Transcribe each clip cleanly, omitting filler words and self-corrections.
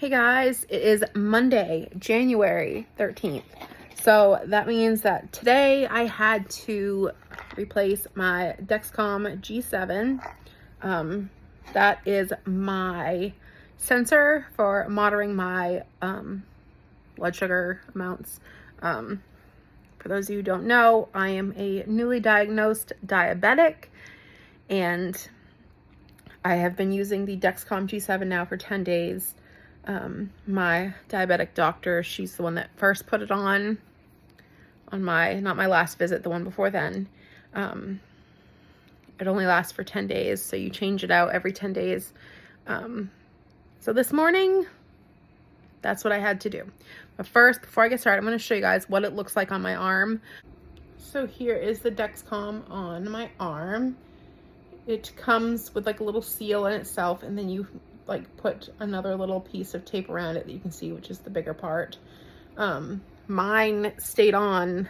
Hey guys, it is Monday, January 13th. So that means that today I had to replace my Dexcom G7. That is my sensor for monitoring my blood sugar amounts. For those of you who don't know, I am a newly diagnosed diabetic, and I have been using the Dexcom G7 now for 10 days. My diabetic doctor, she's the one that first put it on my, not my last visit, the one before then. It only lasts for 10 days, so you change it out every 10 days. So this morning, that's what I had to do. But first, before I get started, I'm going to show you guys what it looks like on my arm. So here is the Dexcom on my arm. It comes with like a little seal in itself, and then you like put another little piece of tape around it that you can see, which is the bigger part. Mine stayed on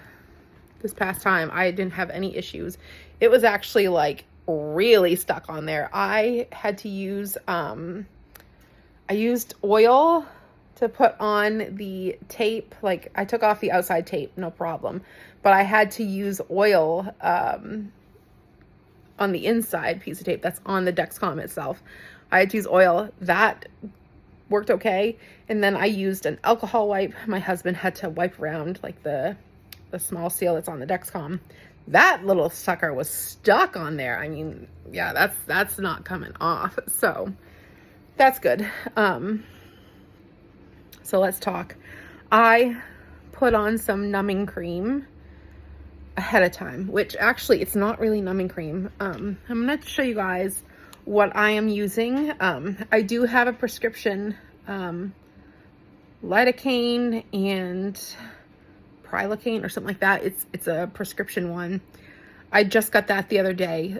this past time. I didn't have any issues. It was actually like really stuck on there. I had to use, I used oil to put on the tape. Like I took off the outside tape, no problem. But I had to use oil, on the inside piece of tape that's on the Dexcom itself. I had to use oil. That worked okay. And then I used an alcohol wipe. My husband had to wipe around like the small seal that's on the Dexcom. That little sucker was stuck on there. I mean, yeah, that's not coming off. So that's good. So let's talk. I put on some numbing cream ahead of time, which actually it's not really numbing cream. I'm going to show you guys what I am using. I do have a prescription Lidocaine and Alocane or something like that. It's a prescription one. I just got that the other day.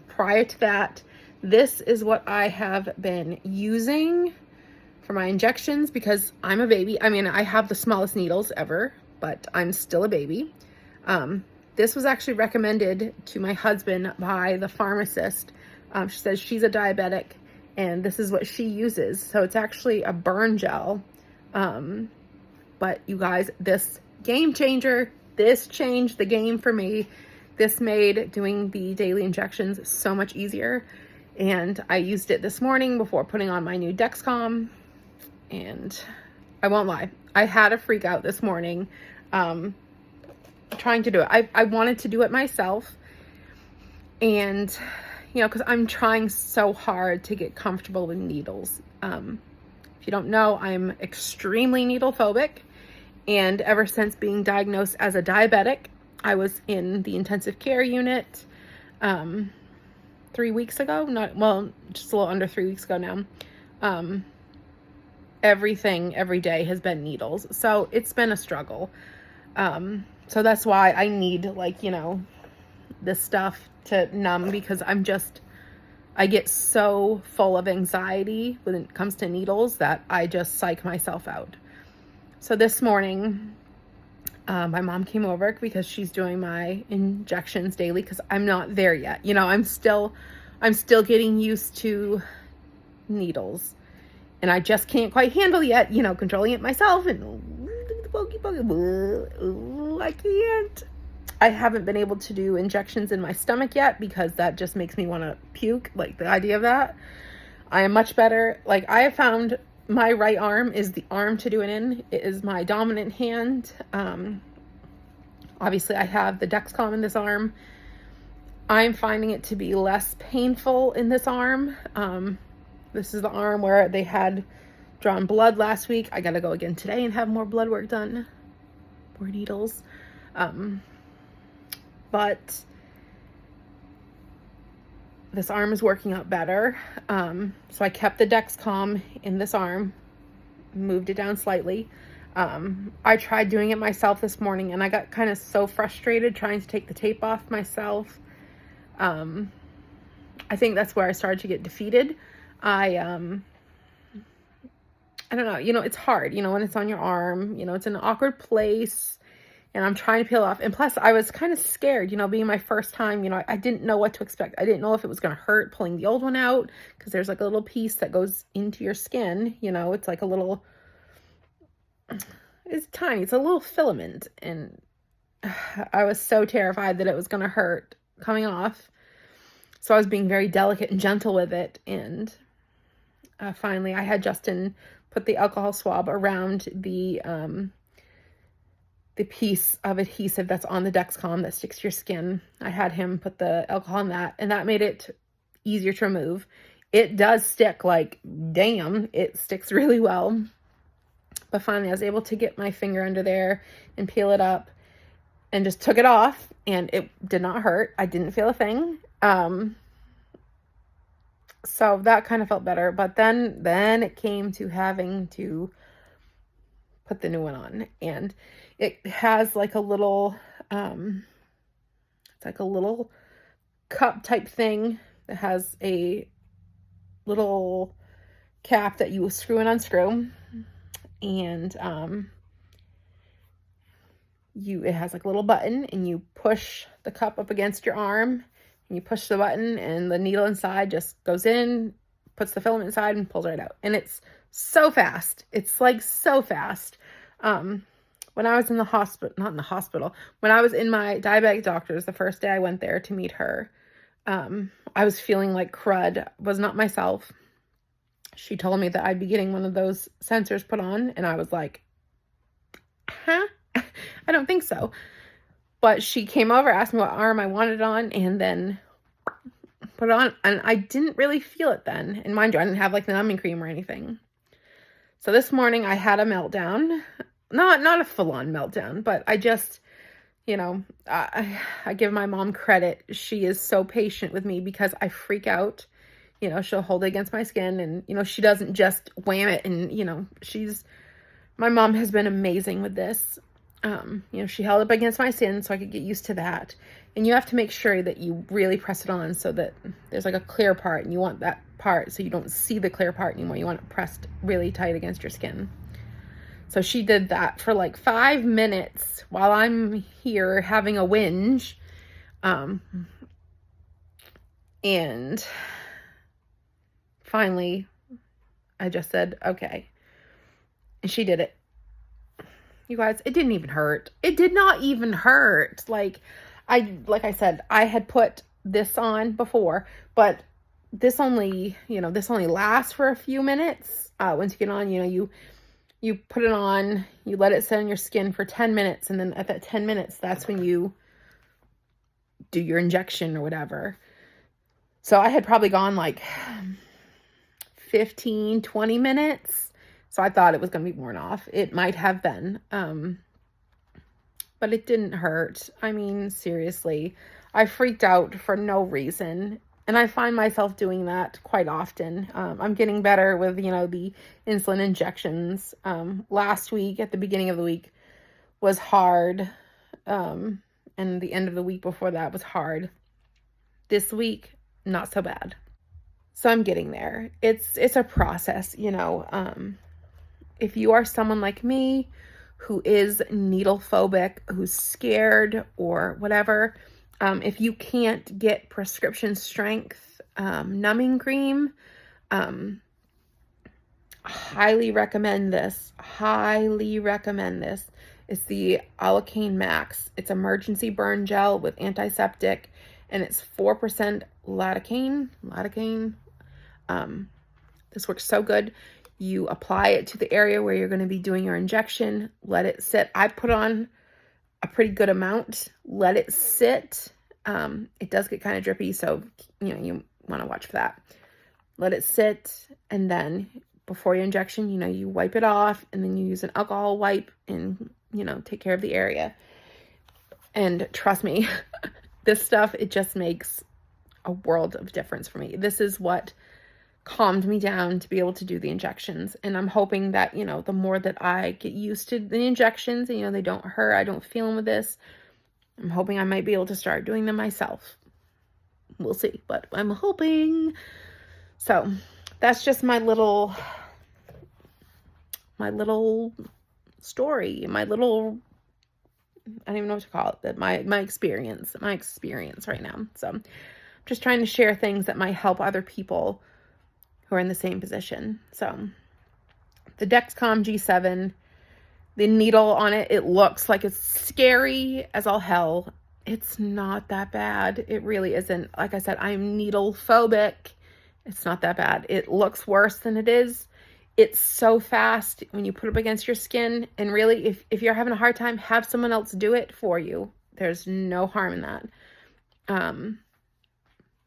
Prior to that, this is what I have been using for my injections because I'm a baby. I mean, I have the smallest needles ever, but I'm still a baby. This was actually recommended to my husband by the pharmacist. She says she's a diabetic and this is what she uses. So it's actually a burn gel. But you guys, this game changer, this changed the game for me. This made doing the daily injections so much easier. And I used it this morning before putting on my new Dexcom. And I won't lie, I had a freak out this morning. Trying to do it. I wanted to do it myself, and you know, because I'm trying so hard to get comfortable with needles. If you don't know, I'm extremely needle phobic, and ever since being diagnosed as a diabetic, I was in the intensive care unit 3 weeks ago. Just a little under 3 weeks ago now. Everything every day has been needles, so it's been a struggle. So that's why I need, like, you know, this stuff to numb, because I get so full of anxiety when it comes to needles that I just psych myself out. So this morning, my mom came over because she's doing my injections daily because I'm not there yet. You know, I'm still getting used to needles, and I just can't quite handle yet, you know, controlling it myself and I can't. I haven't been able to do injections in my stomach yet because that just makes me want to puke, like the idea of that. I am much better. Like, I have found my right arm is the arm to do it in. It is my dominant hand. Obviously I have the Dexcom in this arm. I'm finding it to be less painful in this arm. This is the arm where they had drawn blood last week. I gotta go again today and have more blood work done. More needles. But this arm is working out better. So I kept the Dexcom in this arm, moved it down slightly. I tried doing it myself this morning and I got kind of so frustrated trying to take the tape off myself. I think that's where I started to get defeated. I don't know, you know, it's hard, you know, when it's on your arm, you know, it's an awkward place and I'm trying to peel off. And plus I was kind of scared, you know, being my first time, you know, I didn't know what to expect. I didn't know if it was going to hurt pulling the old one out, because there's like a little piece that goes into your skin, you know, it's like a little, it's tiny, it's a little filament. And I was so terrified that it was going to hurt coming off. So I was being very delicate and gentle with it. And finally I had Justin put the alcohol swab around the piece of adhesive that's on the Dexcom that sticks to your skin. I had him put the alcohol on that, and that made it easier to remove. It does stick, like, damn, it sticks really well. But finally I was able to get my finger under there and peel it up, and just took it off, and it did not hurt. I didn't feel a thing. So that kind of felt better. But then it came to having to put the new one on, and it has like a little, it's like a little cup type thing that has a little cap that you screw and unscrew, and it has like a little button, and you push the cup up against your arm, and you push the button, and the needle inside just goes in, puts the filament inside, and pulls right out. And it's so fast. It's like so fast. When I was in the hospital, not in the hospital, when I was in my diabetic doctor's, the first day I went there to meet her, I was feeling like crud, was not myself. She told me that I'd be getting one of those sensors put on, and I was like, huh? I don't think so. But she came over, asked me what arm I wanted on, and then put it on, and I didn't really feel it then. And mind you, I didn't have like the numbing cream or anything. So this morning I had a meltdown. Not a full-on meltdown, but I just, you know, I give my mom credit. She is so patient with me, because I freak out. You know, she'll hold it against my skin, and, you know, she doesn't just wham it. And, you know, my mom has been amazing with this. You know, she held it up against my skin so I could get used to that. And you have to make sure that you really press it on so that there's like a clear part, and you want that part so you don't see the clear part anymore. You want it pressed really tight against your skin. So she did that for like 5 minutes while I'm here having a whinge. And finally, I just said, okay. And she did it. You guys, it didn't even hurt. It did not even hurt. Like I said, I had put this on before, but this only lasts for a few minutes. Once you get on, you know, you put it on, you let it sit on your skin for 10 minutes. And then at that 10 minutes, that's when you do your injection or whatever. So I had probably gone like 15, 20 minutes. So I thought it was going to be worn off. It might have been. But it didn't hurt. I mean, seriously, I freaked out for no reason. And I find myself doing that quite often. I'm getting better with, you know, the insulin injections. Last week, at the beginning of the week, was hard. And the end of the week before that was hard. This week, not so bad. So I'm getting there. It's a process, you know. If you are someone like me who is needle phobic, who's scared or whatever, if you can't get prescription strength numbing cream, highly recommend this. Highly recommend this. It's the Alocane Max. It's emergency burn gel with antiseptic, and it's 4% lidocaine. This works so good. You apply it to the area where you're going to be doing your injection. Let it sit. I put on a pretty good amount. Let it sit. It does get kind of drippy, so you know you want to watch for that. Let it sit, and then before your injection, you know, you wipe it off, and then you use an alcohol wipe and, you know, take care of the area. And trust me, this stuff, it just makes a world of difference for me. This is what calmed me down to be able to do the injections. And I'm hoping that, you know, the more that I get used to the injections, and, you know, they don't hurt, I don't feel them with this, I'm hoping I might be able to start doing them myself. We'll see, but I'm hoping. So that's just my little story, my little I don't even know what to call it. My experience right now. So I'm just trying to share things that might help other people who are in the same position. So the Dexcom G7, the needle on it, it looks like it's scary as all hell. It's not that bad. It really isn't. Like I said, I'm needle phobic. It's not that bad. It looks worse than it is. It's so fast when you put it up against your skin. And really, if you're having a hard time, have someone else do it for you. There's no harm in that.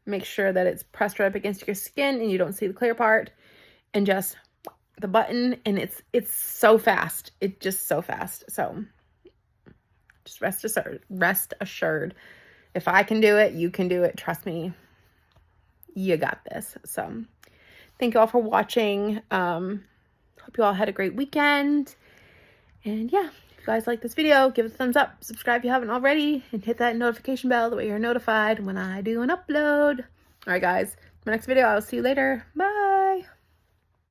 Make sure that it's pressed right up against your skin and you don't see the clear part. And just the button, and it's so fast. It's just so fast. So just rest assured. If I can do it, you can do it. Trust me. You got this. So thank you all for watching. Hope you all had a great weekend. And yeah, if you guys like this video, give it a thumbs up. Subscribe if you haven't already. And hit that notification bell. That way you're notified when I do an upload. All right, guys. My next video, I'll see you later. Bye.